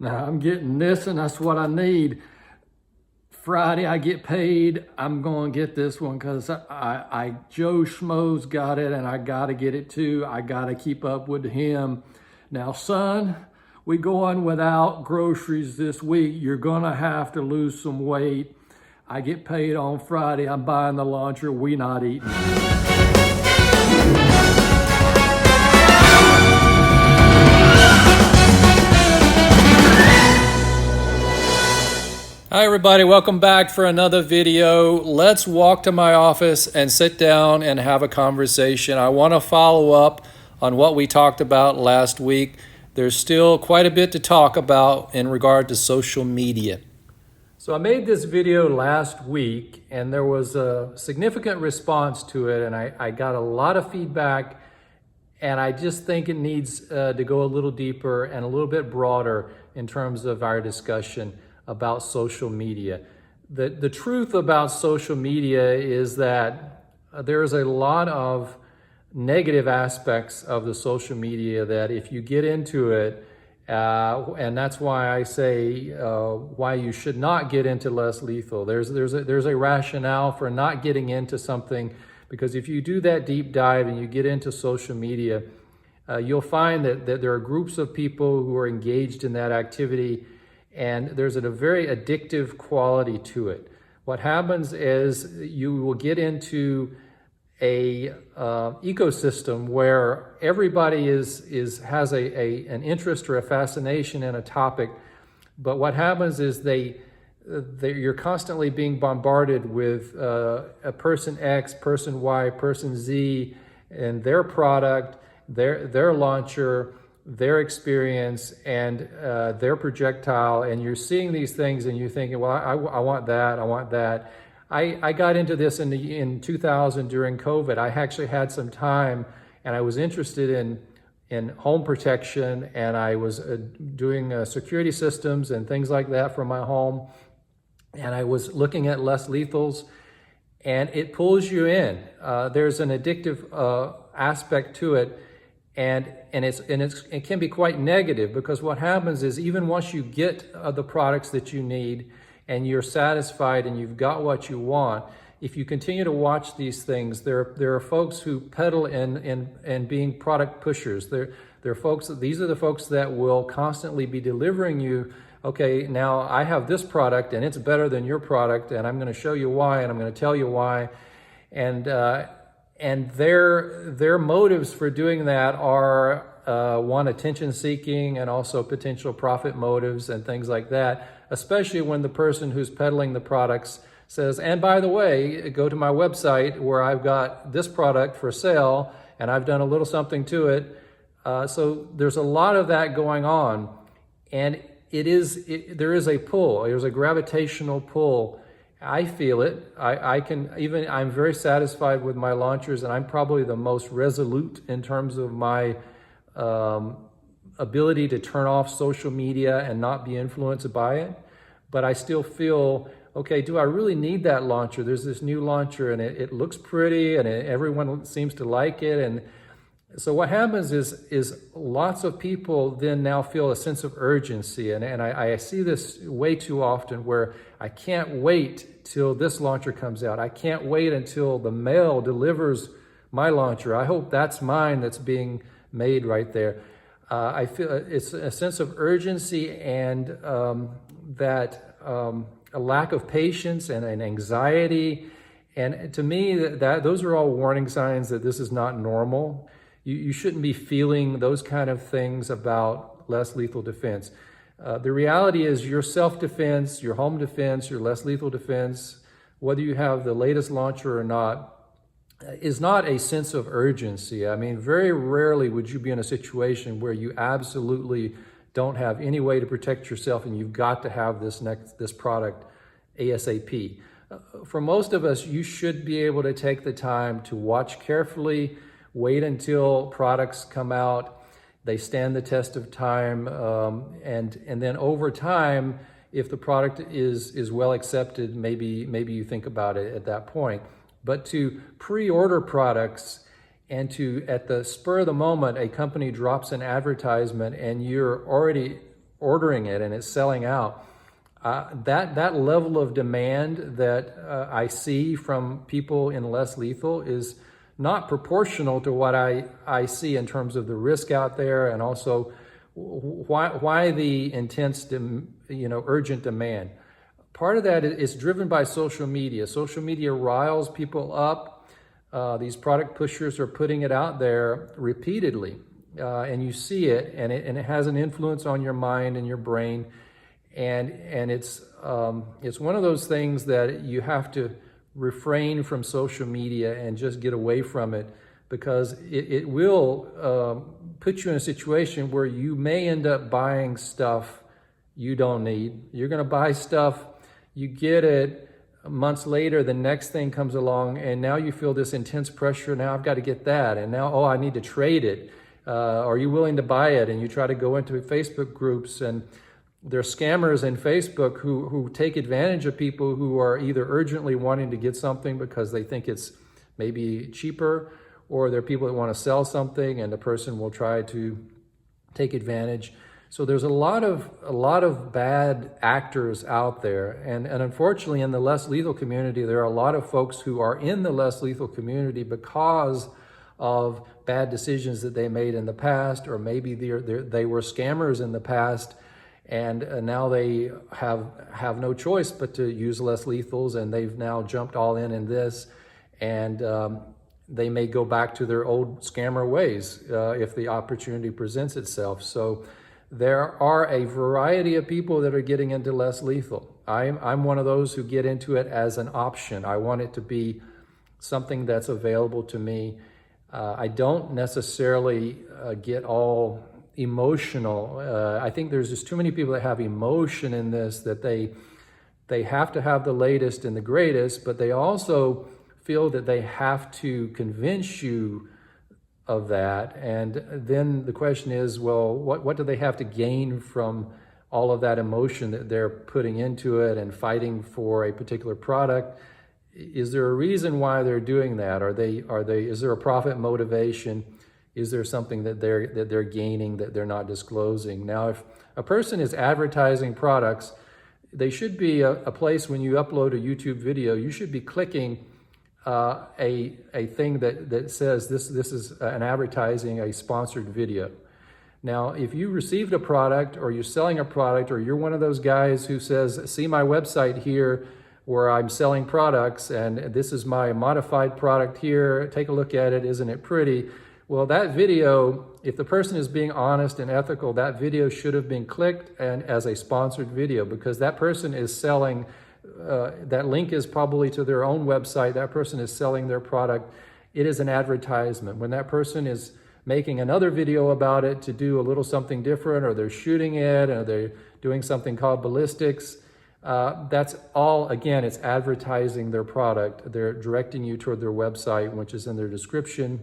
Now I'm getting this and that's what I need. Friday I get paid, I'm going to get this one because I Joe Schmo's got it and I got to get it too. I got to keep up with him. Now, son, we going without groceries this week. You're going to have to lose some weight. I get paid on Friday. I'm buying the launcher. We not eating. Hi everybody, welcome back for another video. Let's walk to my office and sit down and have a conversation. I want to follow up on what we talked about last week. There's still quite a bit to talk about in regard to social media. So I made this video last week and there was a significant response to it, and I got a lot of feedback, and I just think it needs to go a little deeper and a little bit broader in terms of our discussion about social media. The truth about social media is that there's a lot of negative aspects of the social media that if you get into it, and that's why I say why you should not get into less lethal. There's a rationale for not getting into something, because if you do that deep dive and you get into social media, you'll find that there are groups of people who are engaged in that activity, and there's a very addictive quality to it. What happens is you will get into a ecosystem where everybody has an interest or a fascination in a topic, but what happens is you're constantly being bombarded with a person X, person Y, person Z, and their product, their launcher, their experience, and their projectile, and you're seeing these things and you're thinking, well, I want that, I want that. I got into this in 2000 during COVID. I actually had some time and I was interested in home protection, and I was doing security systems and things like that for my home, and I was looking at less lethals, and it pulls you in. There's an addictive aspect to it. And it can be quite negative, because what happens is even once you get the products that you need and you're satisfied and you've got what you want, if you continue to watch these things, there are folks who peddle in being product pushers. These are the folks that will constantly be delivering you, okay, now I have this product and it's better than your product, and I'm going to show you why, and I'm going to tell you why. And their motives for doing that are one, attention seeking, and also potential profit motives and things like that, especially when the person who's peddling the products says, and by the way, go to my website where I've got this product for sale and I've done a little something to it. So there's a lot of that going on, and there is a pull, there's a gravitational pull. I feel it. I'm very satisfied with my launchers, and I'm probably the most resolute in terms of my ability to turn off social media and not be influenced by it. But I still feel, okay, do I really need that launcher? There's this new launcher and it looks pretty and everyone seems to like it. And so what happens is lots of people then now feel a sense of urgency. And I see this way too often, where I can't wait till this launcher comes out. I can't wait until the mail delivers my launcher. I hope that's mine that's being made right there. I feel it's a sense of urgency, and a lack of patience and an anxiety. And to me, those are all warning signs that this is not normal. You shouldn't be feeling those kind of things about less lethal defense. The reality is your self-defense, your home defense, your less lethal defense, whether you have the latest launcher or not, is not a sense of urgency. I mean, very rarely would you be in a situation where you absolutely don't have any way to protect yourself and you've got to have this product ASAP. For most of us, you should be able to take the time to watch carefully, wait until products come out, they stand the test of time, and then over time, if the product is well accepted, maybe you think about it at that point. But to pre-order products and to, at the spur of the moment, a company drops an advertisement and you're already ordering it and it's selling out. That level of demand that I see from people in less lethal is not proportional to what I see in terms of the risk out there, and also why the intense, urgent demand. Part of that is driven by social media. Social media riles people up. These product pushers are putting it out there repeatedly, and you see it, and it has an influence on your mind and your brain. And it's one of those things that you have to refrain from social media and just get away from it, because it will put you in a situation where you may end up buying stuff you don't need. You're going to buy stuff, you get it, months later the next thing comes along, and now you feel this intense pressure. Now I've got to get that, and now, I need to trade it. Are you willing to buy it? And you try to go into Facebook groups, and there are scammers in Facebook who take advantage of people who are either urgently wanting to get something because they think it's maybe cheaper, or there are people that want to sell something and the person will try to take advantage. So there's a lot of bad actors out there. And unfortunately, in the less lethal community, there are a lot of folks who are in the less lethal community because of bad decisions that they made in the past, or maybe they were scammers in the past, and now they have no choice but to use less lethals, and they've now jumped all in this, and they may go back to their old scammer ways if the opportunity presents itself. So there are a variety of people that are getting into less lethal. I'm one of those who get into it as an option. I want it to be something that's available to me. I don't necessarily get all emotional. I think there's just too many people that have emotion in this, that they have to have the latest and the greatest, but they also feel that they have to convince you of that. And then the question is, well, what do they have to gain from all of that emotion that they're putting into it and fighting for a particular product? Is there a reason why they're doing that? Is there a profit motivation? Is there something that they're gaining that they're not disclosing? Now, if a person is advertising products, they should be a place when you upload a YouTube video, you should be clicking a thing that says this is an advertising, a sponsored video. Now, if you received a product, or you're selling a product, or you're one of those guys who says, see my website here where I'm selling products, and this is my modified product here, take a look at it, isn't it pretty? Well, that video, if the person is being honest and ethical, that video should have been clicked and as a sponsored video, because that person is selling, that link is probably to their own website, that person is selling their product. It is an advertisement. When that person is making another video about it to do a little something different, or they're shooting it, or they're doing something called ballistics, that's all, again, it's advertising their product. They're directing you toward their website, which is in their description.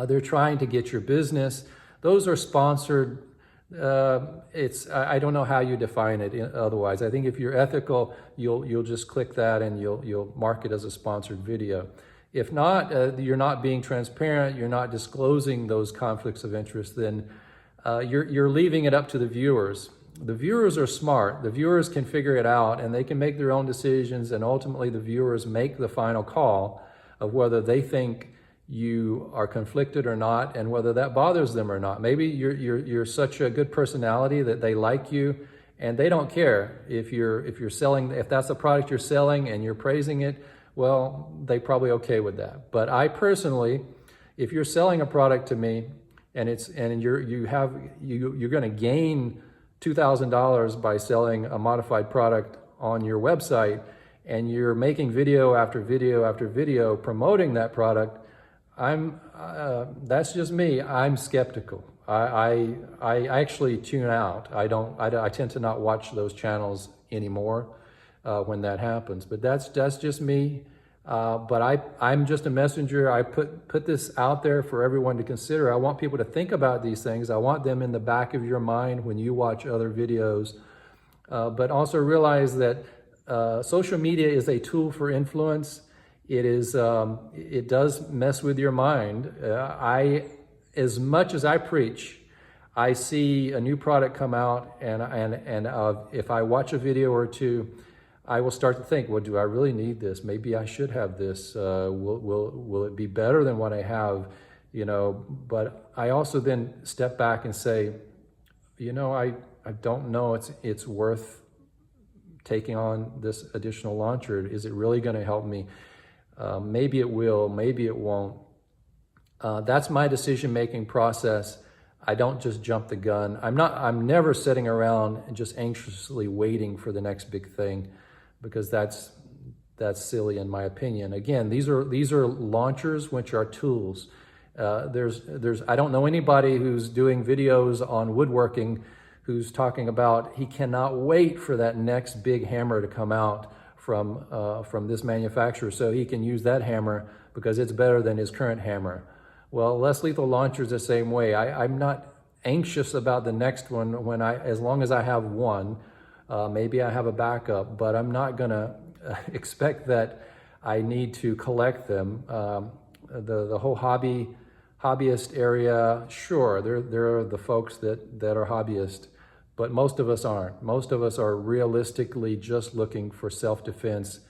They're trying to get your business. Those are sponsored. I don't know how you define it otherwise. I think if you're ethical, you'll just click that and you'll mark it as a sponsored video. If not, you're not being transparent, you're not disclosing those conflicts of interest, then you're leaving it up to the viewers. The viewers are smart. The viewers can figure it out, and they can make their own decisions, and ultimately the viewers make the final call of whether they think you are conflicted or not, and whether that bothers them or not. Maybe you're such a good personality that they like you, and they don't care if you're selling, if that's the product you're selling and you're praising it. Well, they probably okay with that. But I personally, if you're selling a product to me and you're going to gain $2,000 by selling a modified product on your website, and you're making video after video after video promoting that product, that's just me. I'm skeptical. I actually tune out. I tend to not watch those channels anymore when that happens. But that's just me. But I'm just a messenger. I put this out there for everyone to consider. I want people to think about these things. I want them in the back of your mind when you watch other videos. But also realize that social media is a tool for influence. It does mess with your mind. As much as I preach, I see a new product come out, and if I watch a video or two, I will start to think, well, do I really need this? Maybe I should have this. Will it be better than what I have? But I also then step back and say, I don't know it's worth taking on this additional launcher. Is it really going to help me? Maybe it will, maybe it won't. That's my decision-making process. I don't just jump the gun. I'm never sitting around and just anxiously waiting for the next big thing, because that's silly in my opinion. Again, these are launchers, which are tools. I don't know anybody who's doing videos on woodworking who's talking about he cannot wait for that next big hammer to come out from this manufacturer so he can use that hammer because it's better than his current hammer. Well, less lethal launchers the same way. I'm not anxious about the next one as long as I have one. Maybe I have a backup, but I'm not gonna expect that I need to collect them. The whole hobbyist area, sure, there are the folks that are hobbyists, but most of us aren't. Most of us are realistically just looking for self-defense,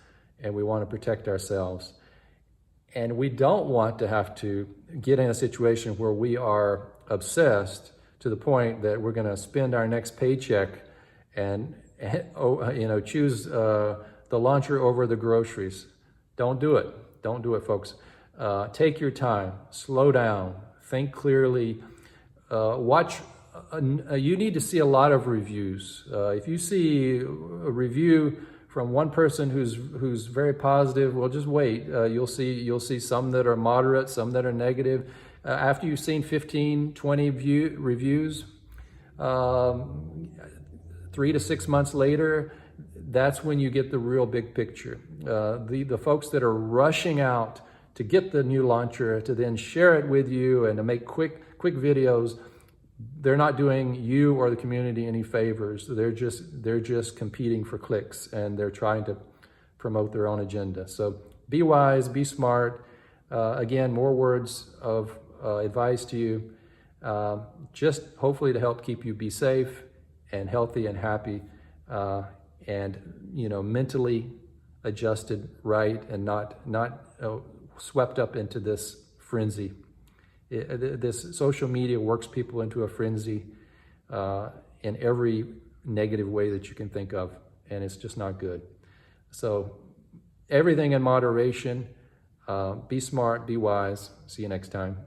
and we want to protect ourselves. And we don't want to have to get in a situation where we are obsessed to the point that we're going to spend our next paycheck and choose the launcher over the groceries. Don't do it. Don't do it, folks. Take your time. Slow down. Think clearly. Watch. You need to see a lot of reviews. If you see a review from one person who's very positive, well, just wait. You'll see some that are moderate, some that are negative. After you've seen 15, 20 reviews, 3 to 6 months later, that's when you get the real big picture. The folks that are rushing out to get the new launcher to then share it with you and to make quick videos, they're not doing you or the community any favors. They're just competing for clicks, and they're trying to promote their own agenda. So be wise, be smart. Again, more words of advice to you, just hopefully to help keep you be safe and healthy and happy, and mentally adjusted right, and not swept up into this frenzy. This social media works people into a frenzy in every negative way that you can think of, and it's just not good. So everything in moderation. Be smart, be wise. See you next time.